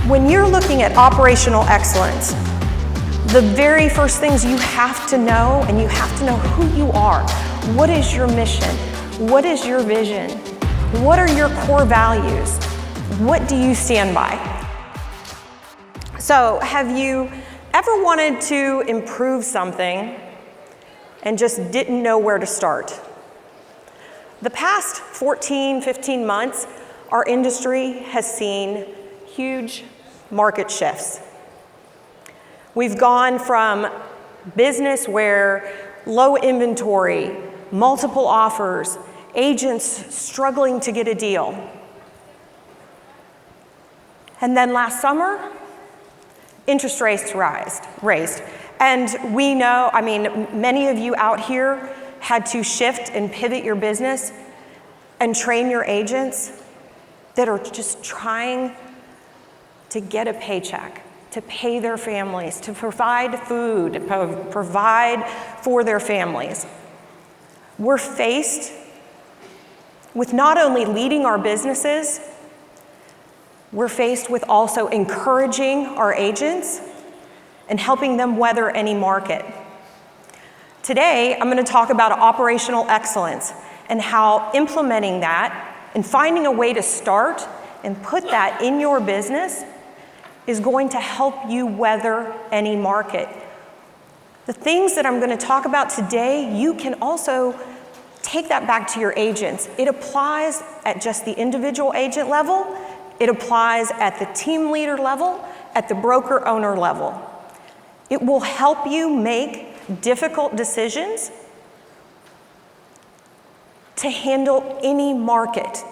When you're looking at operational excellence, the very first things you have to know, and you have to know who you are. What is your mission? What is your vision? What are your core values? What do you stand by? So, have you ever wanted to improve something and just didn't know where to start? The past 14, 15 months, our industry has seen huge market shifts. We've gone from business where low inventory, multiple offers, agents struggling to get a deal. And then last summer, interest rates raised. And we know, I mean, many of you out here had to shift and pivot your business and train your agents that are just trying to get a paycheck, to pay their families, to provide food, to provide for their families. We're faced with not only leading our businesses, we're faced with also encouraging our agents and helping them weather any market. Today, I'm going to talk about operational excellence and how implementing that and finding a way to start and put that in your business is going to help you weather any market. The things that I'm going to talk about today, you can also take that back to your agents. It applies at just the individual agent level. It applies at the team leader level, at the broker owner level. It will help you make difficult decisions to handle any market.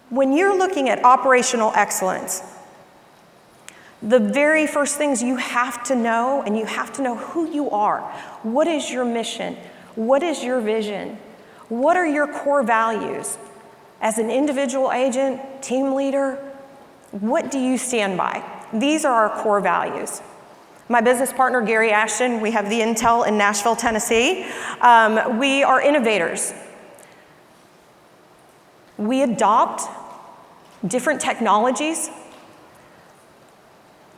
When you're looking at operational excellence, the very first things you have to know, and you have to know who you are. What is your mission? What is your vision? What are your core values? As an individual agent, team leader, what do you stand by? These are our core values. My business partner, Gary Ashton, we have the Intel in Nashville, Tennessee. We are innovators. We adopt different technologies.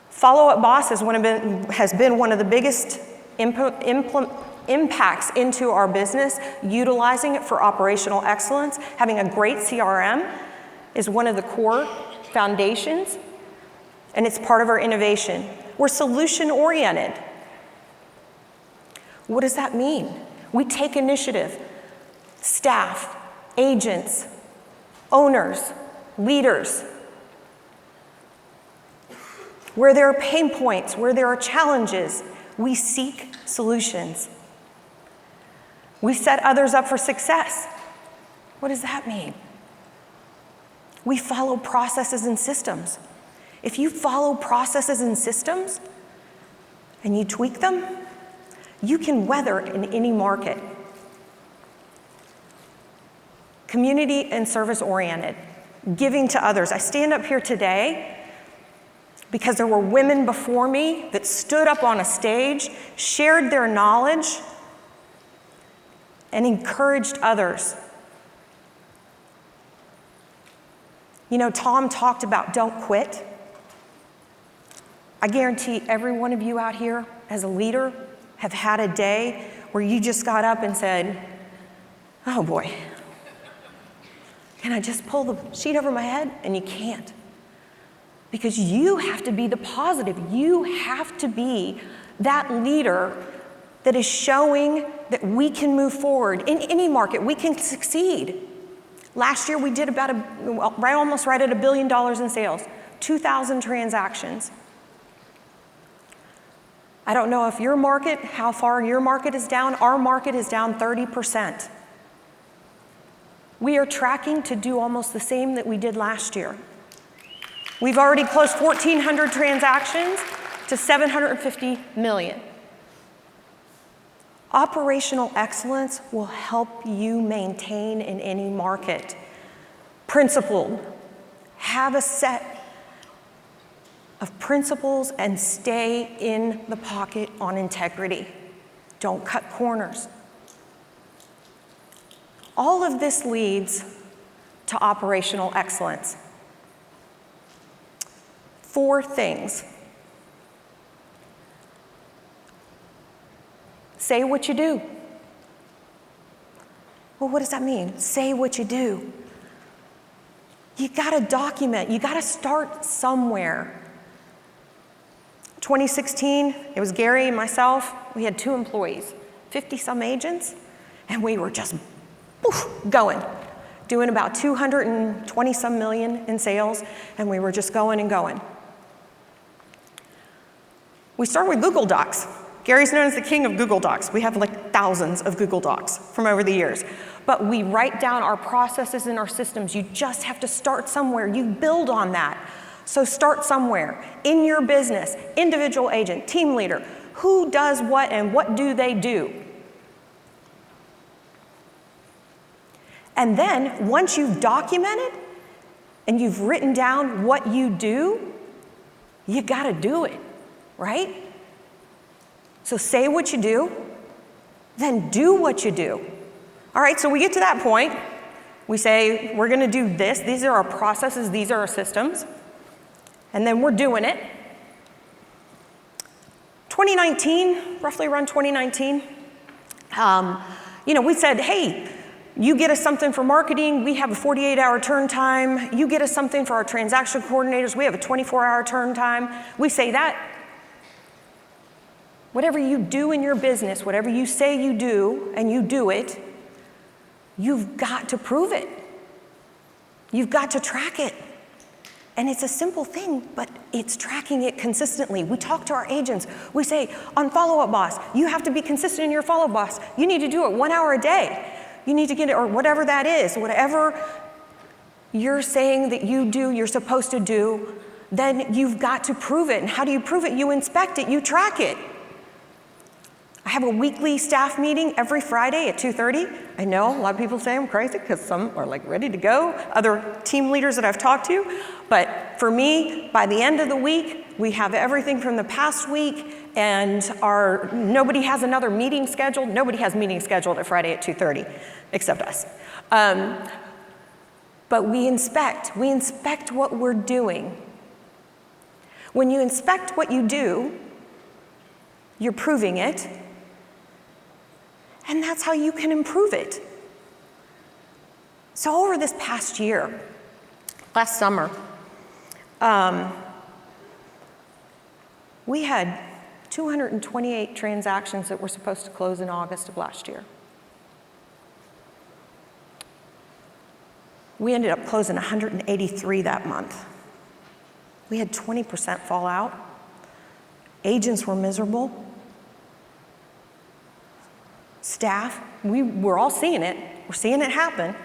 Follow-up Boss has been one of the biggest impacts into our business, utilizing it for operational excellence. Having a great CRM is one of the core foundations, and it's part of our innovation. We're solution-oriented. What does that mean? We take initiative. Staff, agents, owners, leaders. Where there are pain points, where there are challenges, we seek solutions. We set others up for success. What does that mean? We follow processes and systems. If you follow processes and systems and you tweak them, you can weather in any market. Community and service oriented, giving to others. I stand up here today because there were women before me that stood up on a stage, shared their knowledge, and encouraged others. You know, Tom talked about don't quit. I guarantee every one of you out here as a leader have had a day where you just got up and said, oh boy, can I just pull the sheet over my head? And you can't. Because you have to be the positive. You have to be that leader that is showing that we can move forward. In any market, we can succeed. Last year, we did almost right at $1 billion in sales, 2,000 transactions. I don't know if your market, how far your market is down. Our market is down 30%. We are tracking to do almost the same that we did last year. We've already closed 1,400 transactions to $750 million. Operational excellence will help you maintain in any market. Principled. Have a set of principles and stay in the pocket on integrity. Don't cut corners. All of this leads to operational excellence. 4 things. Say what you do. Well, what does that mean? Say what you do. You gotta document, you gotta start somewhere. 2016, it was Gary and myself. We had 2 employees, 50-some agents, and we were just going, doing about 220-some million in sales, and we were just going and going. We started with Google Docs. Gary's known as the king of Google Docs. We have like thousands of Google Docs from over the years. But we write down our processes and our systems. You just have to start somewhere. You build on that. So start somewhere. In your business, individual agent, team leader, who does what and what do they do? And then once you've documented and you've written down what you do, you gotta do it, right? So say what you do, then do what you do. All right, so we get to that point. We say, we're gonna do this. These are our processes, these are our systems. And then we're doing it. 2019, roughly around 2019, we said, hey, you get us something for marketing, we have a 48-hour turn time. You get us something for our transaction coordinators, we have a 24-hour turn time. We say that. Whatever you do in your business, whatever you say you do, and you do it, you've got to prove it. You've got to track it. And it's a simple thing, but it's tracking it consistently. We talk to our agents. We say, on Follow-Up Boss, you have to be consistent in your Follow-Up Boss. You need to do it 1 hour a day. You need to get it, or whatever that is, whatever you're saying that you do, you're supposed to do, then you've got to prove it. And how do you prove it? You inspect it, you track it. I have a weekly staff meeting every Friday at 2:30. I know a lot of people say I'm crazy because some are like ready to go, other team leaders that I've talked to. But for me, by the end of the week, we have everything from the past week, and nobody has another meeting scheduled. Nobody has meetings scheduled at Friday at 2:30, except us. But we inspect what we're doing. When you inspect what you do, you're proving it. And that's how you can improve it. So over this past year, last summer, we had 228 transactions that were supposed to close in August of last year. We ended up closing 183 that month. We had 20% fallout. Agents were miserable. Staff, we're all seeing it. We're seeing it happen.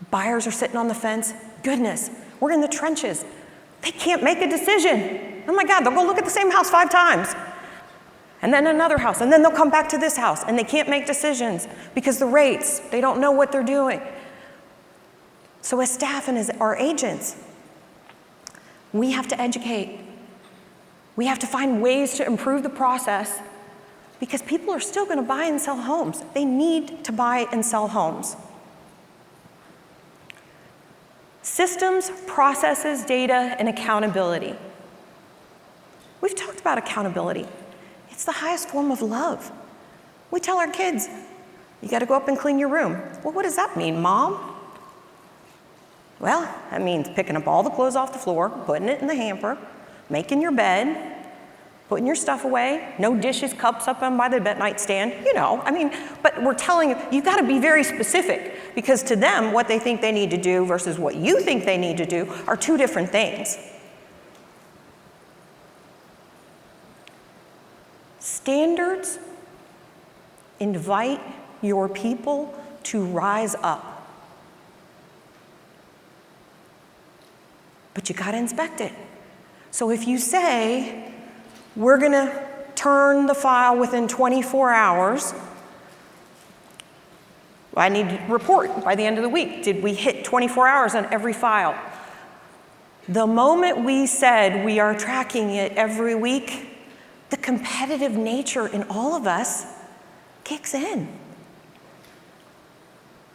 Buyers are sitting on the fence. Goodness, we're in the trenches. They can't make a decision. Oh my God, they'll go look at the same house 5 times. And then another house, and then they'll come back to this house, and they can't make decisions because the rates, they don't know what they're doing. So as staff and as our agents, we have to educate. We have to find ways to improve the process because people are still going to buy and sell homes. They need to buy and sell homes. Systems, processes, data, and accountability. We've talked about accountability. It's the highest form of love. We tell our kids, you got to go up and clean your room. Well, what does that mean, Mom? Well, that means picking up all the clothes off the floor, putting it in the hamper, making your bed, putting your stuff away, no dishes, cups up on by the nightstand, but we're telling you, you've got to be very specific because to them, what they think they need to do versus what you think they need to do are 2 different things. Standards invite your people to rise up. But you got to inspect it. So if you say, we're going to turn the file within 24 hours, I need to report by the end of the week. Did we hit 24 hours on every file? The moment we said we are tracking it every week, the competitive nature in all of us kicks in.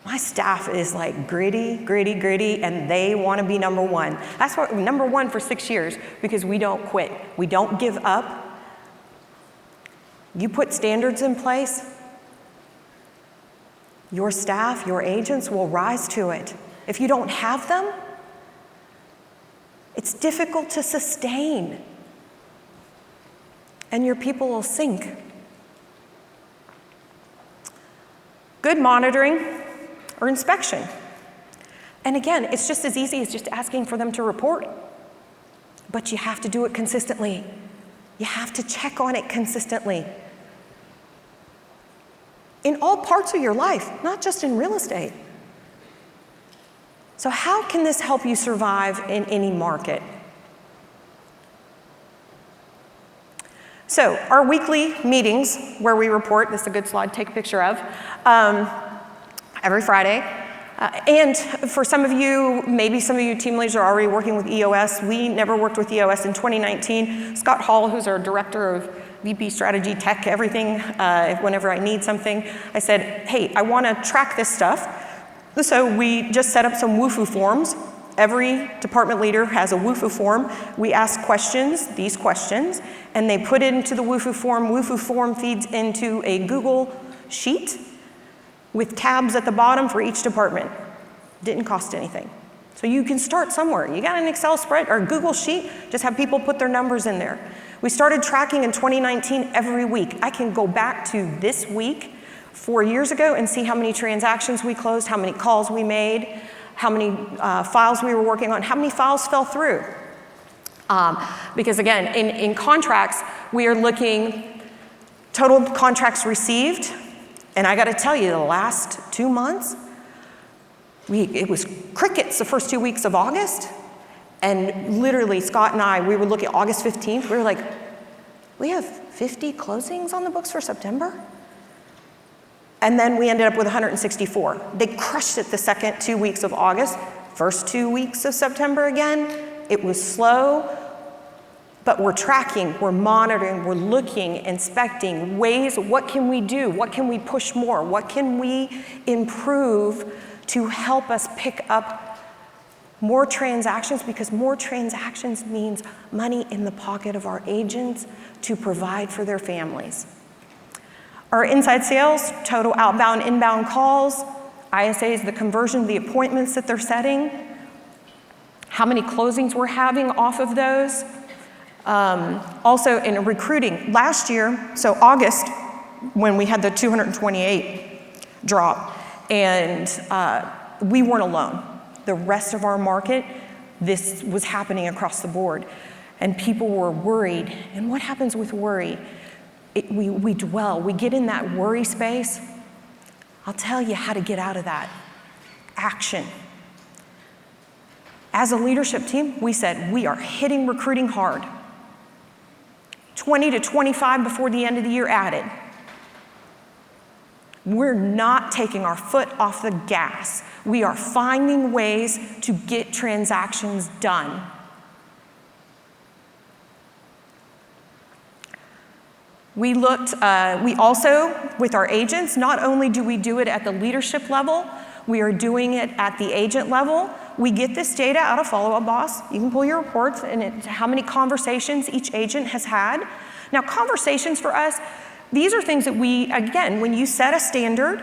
My staff is like gritty, gritty, gritty, and they want to be number one. That's what number one for 6 years, because we don't quit. We don't give up. You put standards in place, your staff, your agents will rise to it. If you don't have them, it's difficult to sustain, and your people will sink. Good monitoring or inspection. And again, it's just as easy as just asking for them to report, but you have to do it consistently. You have to check on it consistently. In all parts of your life, not just in real estate. So how can this help you survive in any market? So our weekly meetings where we report, this is a good slide to take a picture of, every Friday. And for some of you, maybe some of you team leaders are already working with EOS. We never worked with EOS in 2019. Scott Hall, who's our director of VP Strategy, Tech, everything, whenever I need something, I said, hey, I want to track this stuff. So we just set up some WUFU forms. Every department leader has a WUFU form. We ask questions, these questions, and they put it into the WUFU form. WUFU form feeds into a Google sheet with tabs at the bottom for each department. Didn't cost anything. So you can start somewhere. You got an Excel spread or Google sheet, just have people put their numbers in there. We started tracking in 2019 every week. I can go back to this week, 4 years ago, and see how many transactions we closed, how many calls we made, how many files we were working on, how many files fell through. Because again, in contracts, we are looking total contracts received, and I gotta tell you, the last 2 months, it was crickets the first 2 weeks of August, and literally Scott and I, we were looking at August 15th, we were like, we have 50 closings on the books for September? And then we ended up with 164. They crushed it the second 2 weeks of August. First 2 weeks of September again, it was slow, but we're tracking, we're monitoring, we're looking, inspecting ways, what can we do? What can we push more? What can we improve to help us pick up more transactions? Because more transactions means money in the pocket of our agents to provide for their families. Our inside sales, total outbound, inbound calls, ISAs, the conversion, the appointments that they're setting, how many closings we're having off of those. Also in recruiting, last year, so August, when we had the 228 drop, and we weren't alone. The rest of our market, this was happening across the board, and people were worried. And what happens with worry? We dwell, we get in that worry space. I'll tell you how to get out of that. Action. As a leadership team, we said we are hitting recruiting hard. 20 to 25 before the end of the year added. We're not taking our foot off the gas. We are finding ways to get transactions done. We also, with our agents, not only do we do it at the leadership level, we are doing it at the agent level. We get this data out of Follow Up Boss. You can pull your reports and how many conversations each agent has had. Now, conversations for us, these are things that we, again, when you set a standard,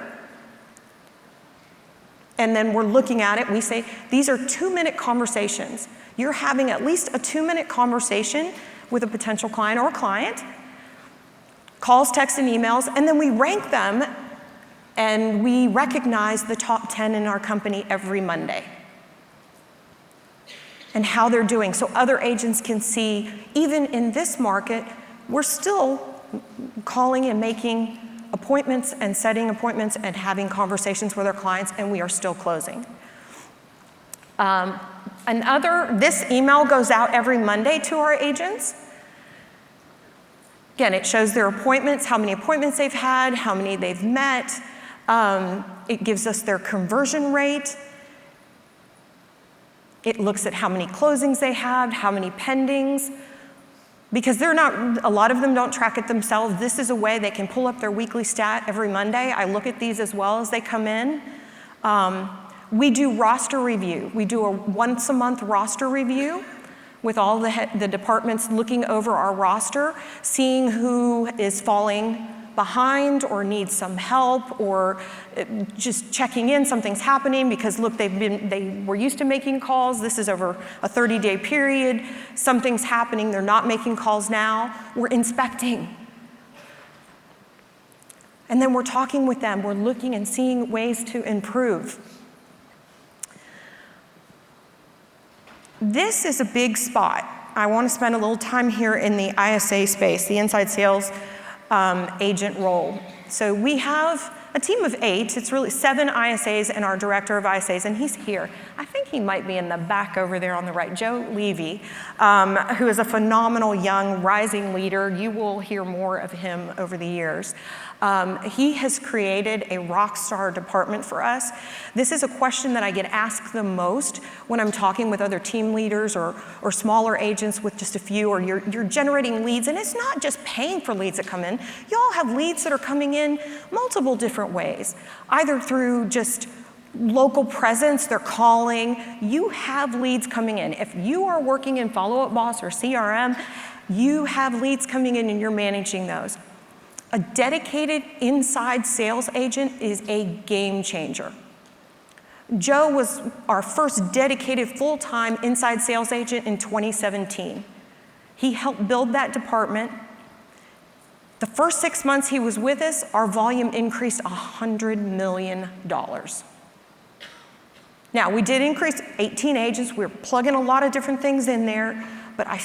and then we're looking at it, we say, these are 2-minute conversations. You're having at least a 2-minute conversation with a potential client or client, calls, texts, and emails, and then we rank them, and we recognize the top 10 in our company every Monday and how they're doing, so other agents can see, even in this market, we're still calling and making appointments and setting appointments and having conversations with our clients, and we are still closing. This email goes out every Monday to our agents. Again, it shows their appointments, how many appointments they've had, how many they've met. It gives us their conversion rate. It looks at how many closings they had, how many pendings. Because a lot of them don't track it themselves. This is a way they can pull up their weekly stat every Monday. I look at these as well as they come in. We do roster review. We do a once-a-month roster review with all the departments looking over our roster, seeing who is falling behind or needs some help, or just checking in, something's happening because look, they were used to making calls. This is over a 30-day period. Something's happening, they're not making calls now. We're inspecting. And then we're talking with them. We're looking and seeing ways to improve. This is a big spot. I want to spend a little time here in the ISA space, the inside sales agent role. So we have a team of 8. It's really 7 ISAs and our director of ISAs, and he's here. I think he might be in the back over there on the right, Joe Levy, who is a phenomenal young rising leader. You will hear more of him over the years. He has created a rock star department for us. This is a question that I get asked the most when I'm talking with other team leaders or smaller agents with just a few, or you're generating leads, and it's not just paying for leads that come in. Y'all have leads that are coming in multiple different ways, either through just local presence, they're calling. You have leads coming in. If you are working in Follow Up Boss or CRM, you have leads coming in and you're managing those. A dedicated inside sales agent is a game changer. Joe was our first dedicated full-time inside sales agent in 2017. He helped build that department. The first 6 months he was with us, our volume increased $100 million. Now, we did increase 18 agents. We're plugging a lot of different things in there, but I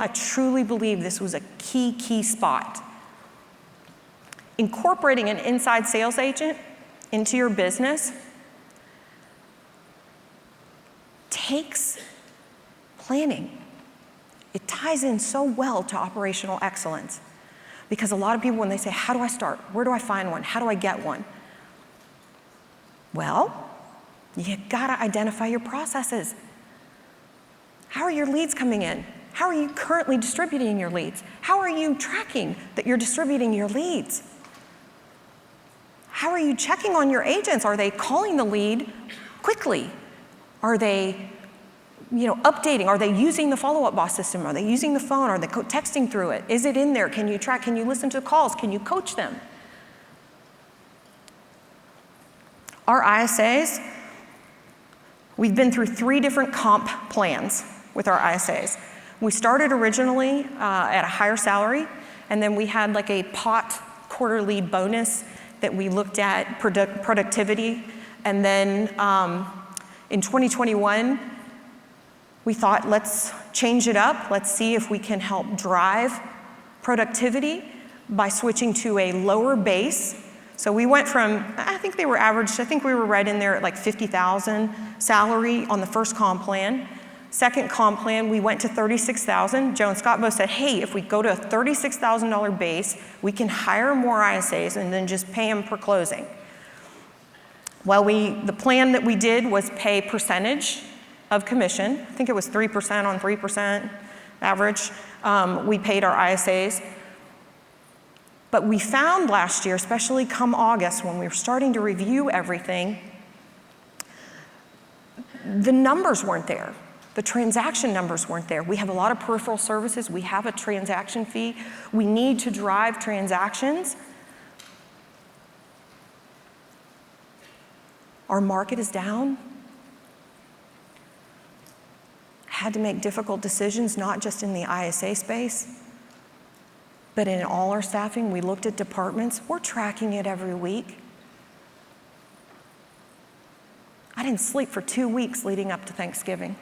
truly believe this was a key spot. Incorporating an inside sales agent into your business takes planning. It ties in so well to operational excellence, because a lot of people, when they say, how do I start? Where do I find one? How do I get one? Well, you gotta identify your processes. How are your leads coming in? How are you currently distributing your leads? How are you tracking that you're distributing your leads? How are you checking on your agents? Are they calling the lead quickly? Are they updating? Are they using the Follow Up Boss system? Are they using the phone? Are they texting through it? Is it in there? Can you track? Can you listen to calls? Can you coach them? Our ISAs, we've been through 3 different comp plans with our ISAs. We started originally at a higher salary, and then we had like a pot quarterly bonus that we looked at productivity. And then in 2021, we thought, let's change it up. Let's see if we can help drive productivity by switching to a lower base. So we went from, I think they were averaged, I think we were right in there at like 50,000 salary on the first comp plan. Second comp plan, we went to 36,000. Joe and Scott both said, hey, if we go to a $36,000 base, we can hire more ISAs and then just pay them per closing. Well, the plan that we did was pay percentage of commission. I think it was 3% on 3% average. We paid our ISAs. But we found last year, especially come August, when we were starting to review everything, the numbers weren't there. The transaction numbers weren't there. We have a lot of peripheral services. We have a transaction fee. We need to drive transactions. Our market is down. Had to make difficult decisions, not just in the ISA space, but in all our staffing. We looked at departments. We're tracking it every week. I didn't sleep for 2 weeks leading up to Thanksgiving.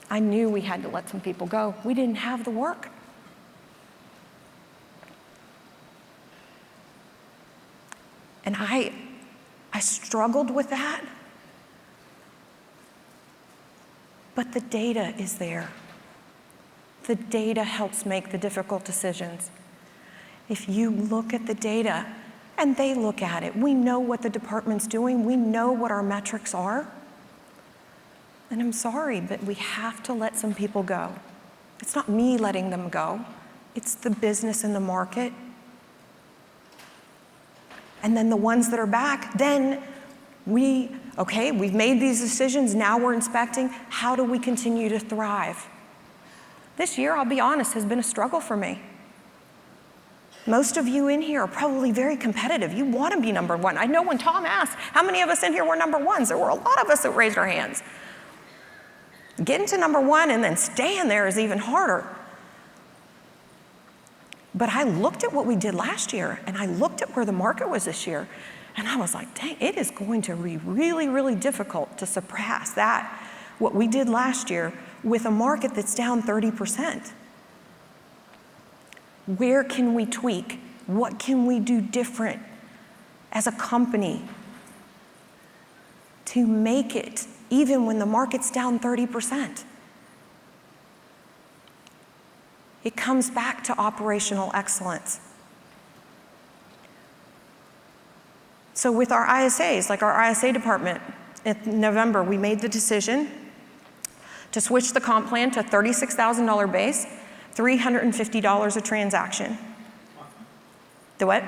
I knew we had to let some people go. We didn't have the work. And I struggled with that. But the data is there. The data helps make the difficult decisions. If you look at the data, and they look at it, we know what the department's doing, we know what our metrics are. And I'm sorry, but we have to let some people go. It's not me letting them go. It's the business and the market. And then the ones that are back, then Okay, we've made these decisions, now we're inspecting. How do we continue to thrive? This year, I'll be honest, has been a struggle for me. Most of you in here are probably very competitive. You want to be number one. I know when Tom asked, how many of us in here were number ones? There were a lot of us that raised our hands. Getting to number one and then staying there is even harder. But I looked at what we did last year, and I looked at where the market was this year, and I was like, dang, it is going to be really, really difficult to surpass that, what we did last year, with a market that's down 30%. Where can we tweak? What can we do different as a company to make it even when the market's down 30%? It comes back to operational excellence. So with our ISAs, like our ISA department, in November, we made the decision to switch the comp plan to $36,000 base, $350 a transaction. The what?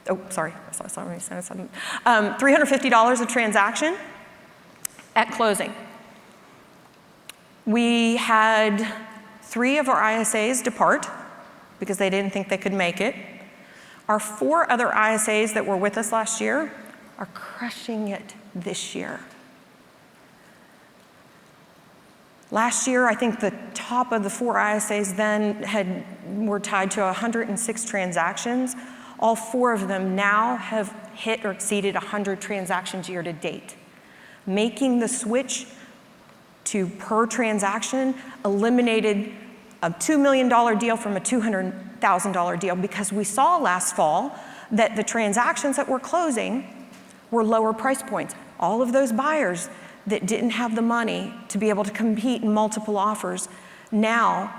Oh, sorry. $350 a transaction at closing. We had 3 of our ISAs depart because they didn't think they could make it. Our 4 other ISAs that were with us last year are crushing it this year. Last year, I think the top of the 4 ISAs then were tied to 106 transactions. All 4 of them now have hit or exceeded 100 transactions year to date. Making the switch to per transaction eliminated a $2 million deal from a $200,000 deal because we saw last fall that the transactions that were closing were lower price points. All of those buyers that didn't have the money to be able to compete in multiple offers now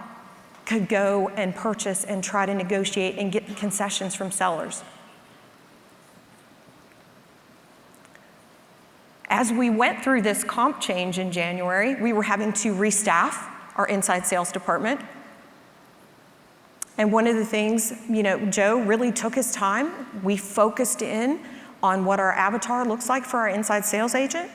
could go and purchase and try to negotiate and get concessions from sellers. As we went through this comp change in January, we were having to restaff our inside sales department. And one of the things, Joe really took his time. We focused in on what our avatar looks like for our inside sales agent.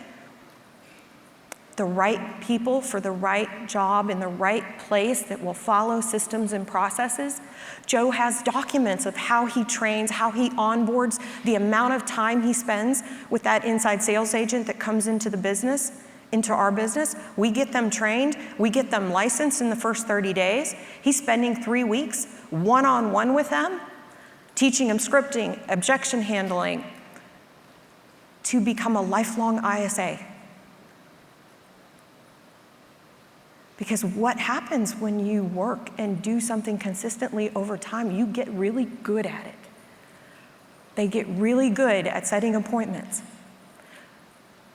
The right people for the right job in the right place that will follow systems and processes. Joe has documents of how he trains, how he onboards, the amount of time he spends with that inside sales agent that comes into the business, into our business. We get them trained, we get them licensed in the first 30 days. He's spending 3 weeks one-on-one with them, teaching them scripting, objection handling, to become a lifelong ISA. Because what happens when you work and do something consistently over time, you get really good at it. They get really good at setting appointments.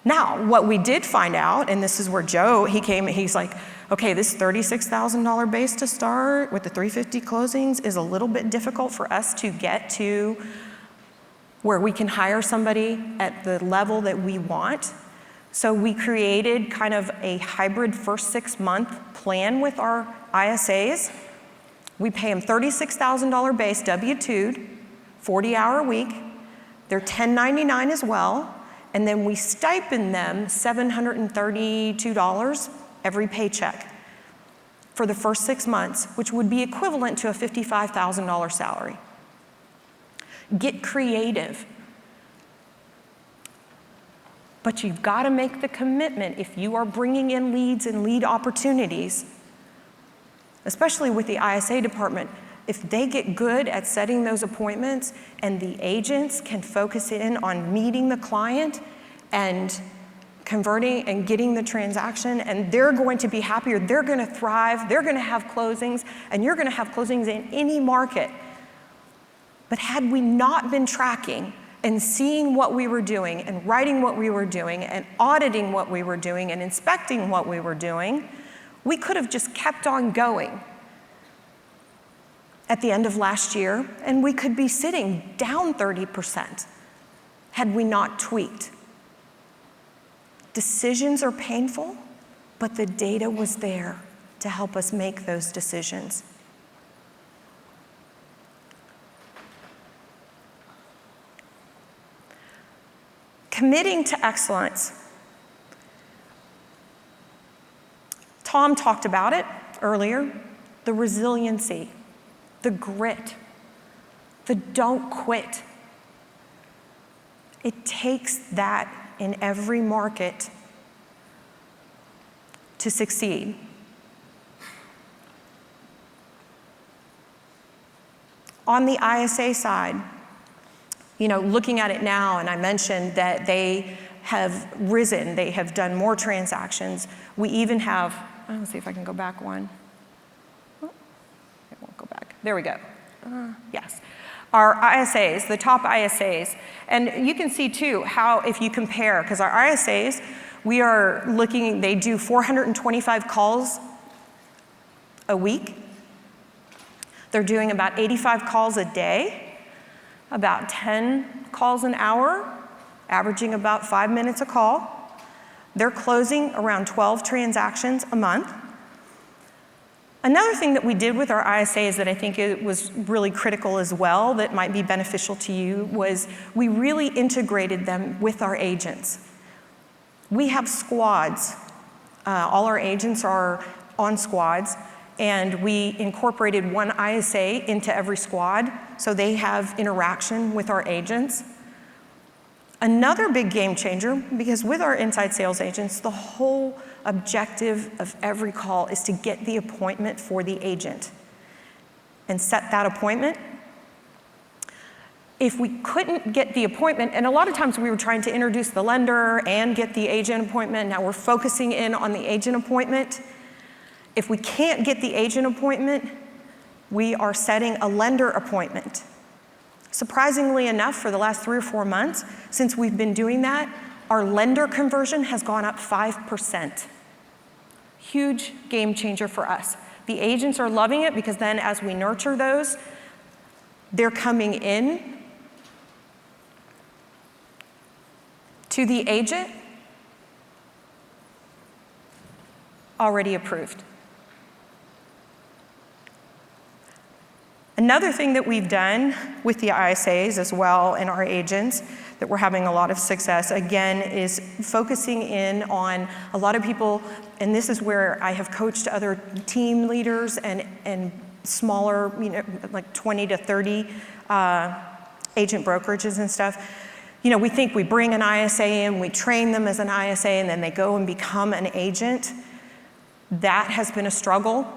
Now, what we did find out, and this is where Joe, he's like, okay, this $36,000 base to start with the 350 closings is a little bit difficult for us to get to where we can hire somebody at the level that we want. So we created kind of a hybrid first 6-month plan with our ISAs. We pay them $36,000 base W-2'd, 40-hour week. They're 1099 as well. And then we stipend them $732 every paycheck for the first 6 months, which would be equivalent to a $55,000 salary. Get creative. But you've got to make the commitment if you are bringing in leads and lead opportunities, especially with the ISA department. If they get good at setting those appointments and the agents can focus in on meeting the client and converting and getting the transaction, and they're going to be happier, they're going to thrive, they're going to have closings, and you're going to have closings in any market. But had we not been tracking and seeing what we were doing and writing what we were doing and auditing what we were doing and inspecting what we were doing, we could have just kept on going at the end of last year, and we could be sitting down 30% had we not tweaked. Decisions are painful, but the data was there to help us make those decisions. Committing to excellence. Tom talked about it earlier, the resiliency, the grit, the don't quit. It takes that in every market to succeed. On the ISA side, looking at it now, and I mentioned that they have risen, they have done more transactions. We even have, let's see if I can go back one. Oh, it won't go back. There we go. Yes. Our ISAs, the top ISAs. And you can see too how, if you compare, because our ISAs, we are looking, they do 425 calls a week. They're doing about 85 calls a day, about 10 calls an hour, averaging about 5 minutes a call. They're closing around 12 transactions a month. Another thing that we did with our ISAs that I think it was really critical as well, that might be beneficial to you, was we really integrated them with our agents. We have squads. All our agents are on squads, and we incorporated one ISA into every squad, so they have interaction with our agents. Another big game changer, because with our inside sales agents, the whole objective of every call is to get the appointment for the agent and set that appointment. If we couldn't get the appointment, and a lot of times we were trying to introduce the lender and get the agent appointment, now we're focusing in on the agent appointment. If we can't get the agent appointment, we are setting a lender appointment. Surprisingly enough, for the last 3 or 4 months, since we've been doing that, our lender conversion has gone up 5%. Huge game changer for us. The agents are loving it because then as we nurture those, they're coming in to the agent already approved. Another thing that we've done with the ISAs as well and our agents that we're having a lot of success, again, is focusing in on a lot of people, and this is where I have coached other team leaders and smaller, like 20 to 30 agent brokerages and stuff. We think we bring an ISA in, we train them as an ISA, and then they go and become an agent. That has been a struggle.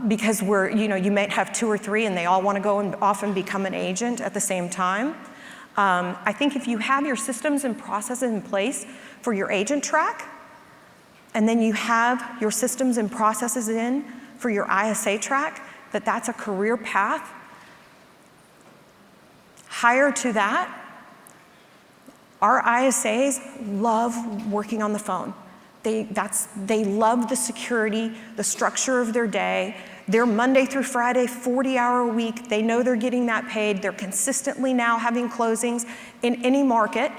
Because you might have 2 or 3 and they all want to go and often become an agent at the same time. I think if you have your systems and processes in place for your agent track, and then you have your systems and processes in for your ISA track, that's a career path. Higher to that, our ISAs love working on the phone. They love the security, the structure of their day. They're Monday through Friday, 40-hour a week. They know they're getting that paid. They're consistently now having closings in any market.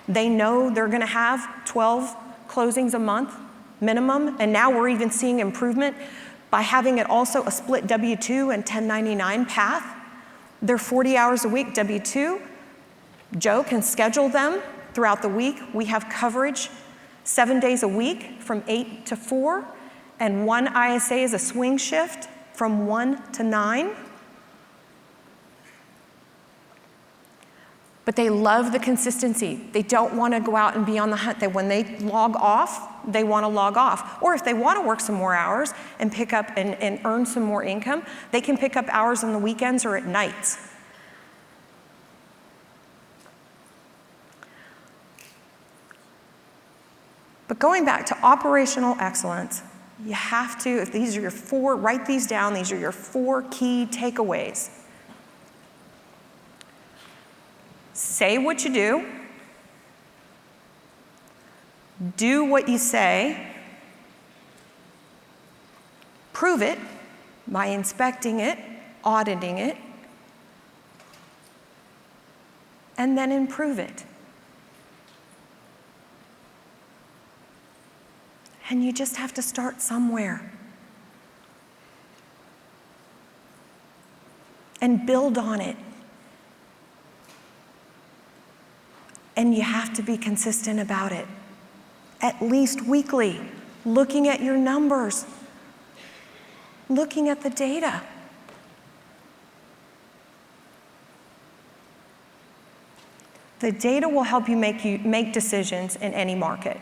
They know they're going to have 12 closings a month minimum, and now we're even seeing improvement by having it also a split W-2 and 1099 path. They're 40 hours a week W-2. Joe can schedule them throughout the week. We have coverage 7 days a week from 8 to 4, and one ISA is a swing shift from 1 to 9. But they love the consistency. They don't want to go out and be on the hunt. When they log off, they want to log off. Or if they want to work some more hours and pick up and earn some more income, they can pick up hours on the weekends or at nights. But going back to operational excellence, you have to, if these are your 4, write these down, these are your 4 key takeaways. Say what you do what you say, prove it by inspecting it, auditing it, and then improve it. And you just have to start somewhere. And build on it. And you have to be consistent about it, at least weekly, looking at your numbers, looking at the data. The data will help you make decisions in any market.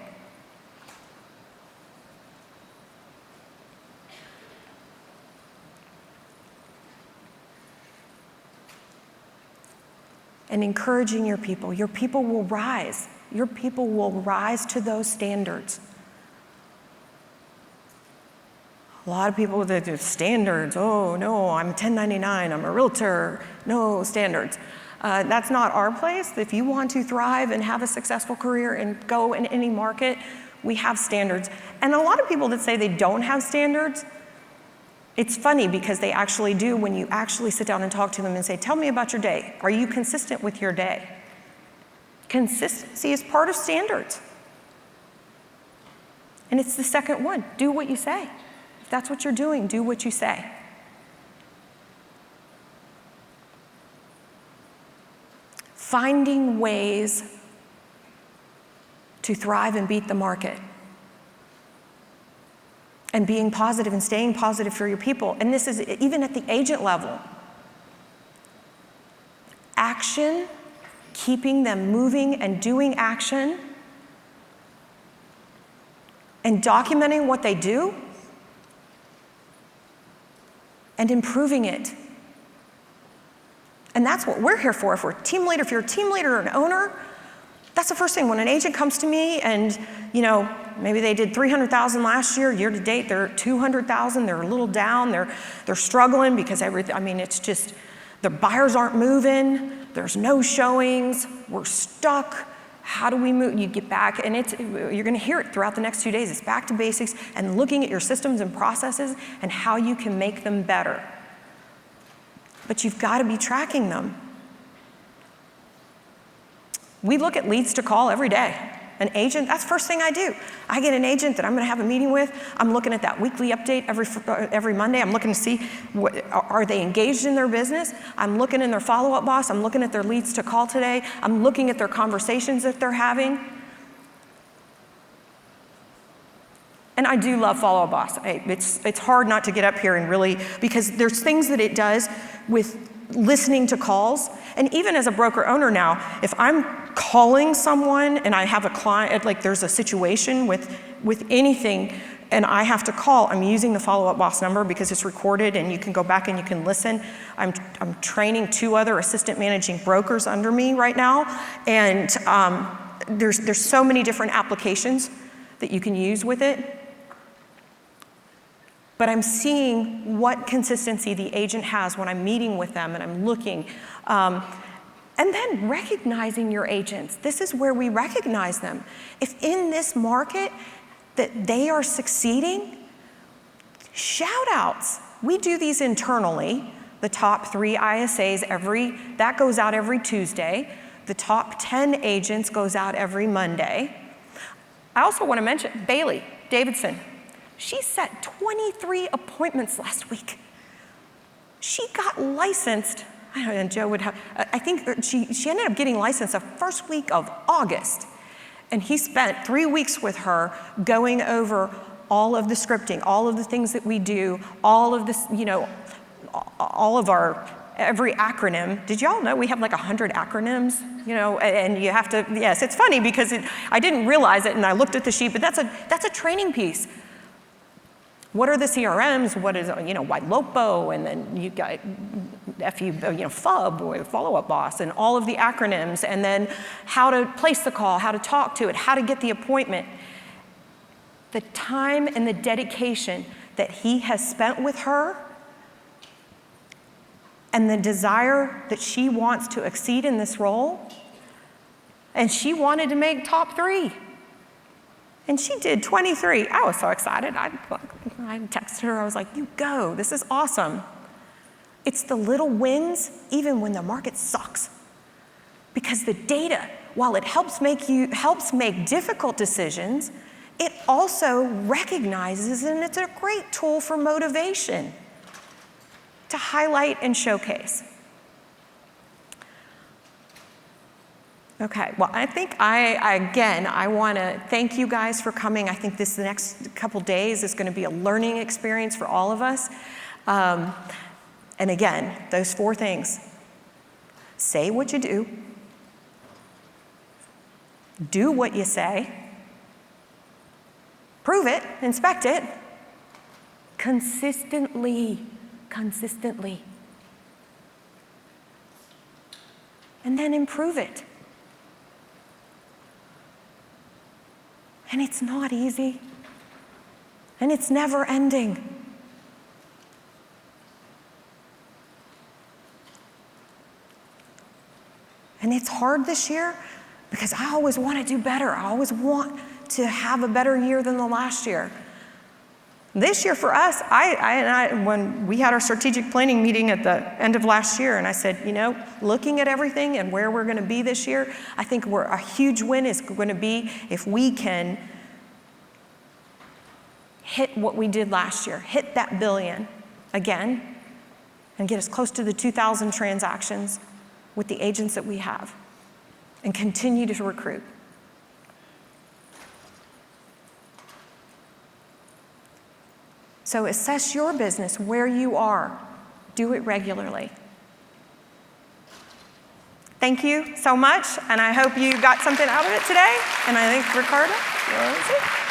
And encouraging your people. Your people will rise. Your people will rise to those standards. A lot of people that do standards, oh no, I'm 1099, I'm a realtor, no standards. That's not our place. If you want to thrive and have a successful career and go in any market, we have standards. And a lot of people that say they don't have standards, it's funny because they actually do when you actually sit down and talk to them and say, tell me about your day. Are you consistent with your day? Consistency is part of standards. And it's the second one. Do what you say. If that's what you're doing, do what you say. Finding ways to thrive and beat the market. And being positive and staying positive for your people. And this is even at the agent level. Action, keeping them moving and doing action, and documenting what they do, and improving it. And that's what we're here for. If we're a team leader, if you're a team leader or an owner, that's the first thing. When an agent comes to me and, maybe they did 300,000 last year to date, they're at 200,000, they're a little down, they're struggling because it's just, the buyers aren't moving, there's no showings, we're stuck. How do we move? You get back, and you're gonna hear it throughout the next 2 days. It's back to basics and looking at your systems and processes and how you can make them better. But you've got to be tracking them. We look at leads to call every day. An agent, that's the first thing I do. I get an agent that I'm gonna have a meeting with. I'm looking at that weekly update every Monday. I'm looking to see, are they engaged in their business? I'm looking in their follow-up box. I'm looking at their leads to call today. I'm looking at their conversations that they're having. And I do love follow-up boss. It's hard not to get up here and really, because there's things that it does with listening to calls. And even as a broker owner now, if I'm calling someone and I have a client, like there's a situation with anything and I have to call, I'm using the follow-up boss number because it's recorded and you can go back and you can listen. I'm training 2 other assistant managing brokers under me right now. And there's so many different applications that you can use with it. But I'm seeing what consistency the agent has when I'm meeting with them and I'm looking. And then recognizing your agents. This is where we recognize them. If in this market that they are succeeding, shout outs. We do these internally. The top 3 ISAs, that goes out every Tuesday. The top 10 agents goes out every Monday. I also want to mention Bailey Davidson. She set 23 appointments last week. She got licensed. And Joe would have, I think she ended up getting licensed the first week of August. And he spent 3 weeks with her going over all of the scripting, all of the things that we do, all of this, all of our, every acronym. Did y'all know we have like 100 acronyms? And you have to, yes, it's funny because I didn't realize it and I looked at the sheet, but that's a training piece. What are the CRMs? What is, YLOPO, and then you got FUB, or follow-up boss, and all of the acronyms, and then how to place the call, how to talk to it, how to get the appointment. The time and the dedication that he has spent with her and the desire that she wants to exceed in this role, and she wanted to make top 3. And she did 23. I was so excited. I texted her. I was like, you go. This is awesome. It's the little wins, even when the market sucks. Because the data, while it helps make difficult decisions, it also recognizes, and it's a great tool for motivation to highlight and showcase. Okay, well, I think I want to thank you guys for coming. I think the next couple days is going to be a learning experience for all of us. And again, those 4 things. Say what you do what you say, prove it, inspect it, consistently, and then improve it. And it's not easy, and it's never ending. And it's hard this year because I always want to do better. I always want to have a better year than the last year. This year for us, when we had our strategic planning meeting at the end of last year, and I said, looking at everything and where we're going to be this year, I think a huge win is going to be if we can hit what we did last year, hit that billion again, and get as close to the 2,000 transactions with the agents that we have, and continue to recruit. So assess your business where you are. Do it regularly. Thank you so much, and I hope you got something out of it today. And I think, Ricardo, you want to say?